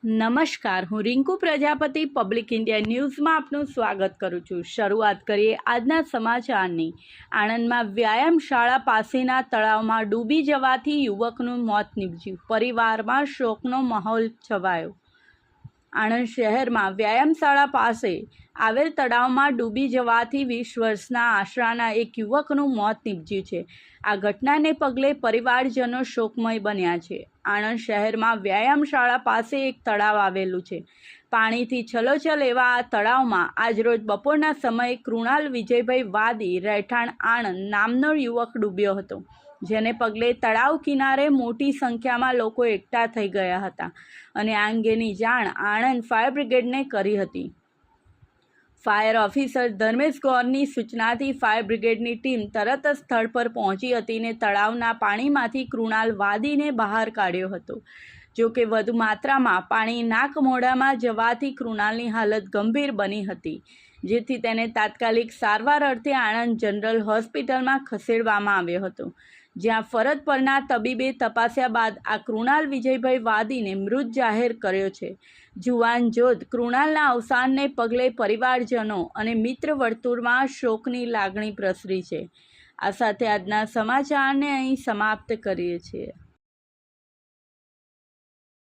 નમસ્કાર, હું Rinku Prajapati public India ન્યૂઝમાં આપનું સ્વાગત કરું છું। શરૂઆત કરીએ આજના સમાચારની। આણંદમાં વ્યાયામ શાળા પાસેના તળાવમાં ડૂબી જવાથી યુવકનું મોત નીપજ્યું, પરિવારમાં શોકનો માહોલ છવાયો। આણંદ શહેરમાં વ્યાયામ શાળા પાસે આવેલ તળાવમાં ડૂબી જવાથી 20 વર્ષના આશરાના એક યુવકનું મોત નીપજ્યું છે। આ ઘટનાને પગલે પરિવારજનો શોકમય બન્યા છે। આણંદ શહેરમાં વ્યાયામ શાળા પાસે એક તળાવ આવેલું છે। પાણીથી છલોછલ એવા આ તળાવમાં આજરોજ બપોરના સમયે કૃણાલ વિજયભાઈ વાદી રહેઠાણ આણંદ નામનો યુવક ડૂબ્યો હતો, જેને પગલે તળાવ કિનારે મોટી સંખ્યામાં લોકો એકઠા થઈ ગયા હતા અને આ અંગેની જાણ આણંદ ફાયર બ્રિગેડને કરી હતી। ફાયર ઓફિસર ધર્મેશ ગૌરની સૂચનાથી ફાયર બ્રિગેડની ટીમ તરત જ સ્થળ પર પહોંચી હતી અને તળાવના પાણીમાંથી કૃણાલ વાદીને બહાર કાઢ્યો હતો। જો કે વધુ માત્રામાં પાણી નાક મોઢામાં જવાથી કૃણાલની હાલત ગંભીર બની હતી, જેથી તેને તાત્કાલિક સારવાર અર્થે આણંદ જનરલ હોસ્પિટલમાં ખસેડવામાં આવ્યો હતો, જ્યાં ફરજ પરના તબીબે તપાસ્યા બાદ આ કૃણાલ વિજયભાઈ વાદીને મૃત જાહેર કર્યો છે। જુવાન જોધ કૃણાલના અવસાનને પગલે પરિવારજનો અને મિત્ર વર્તુળમાં શોકની લાગણી પ્રસરી છે। આ સાથે આજના સમાચારને અહીં સમાપ્ત કરીએ છીએ।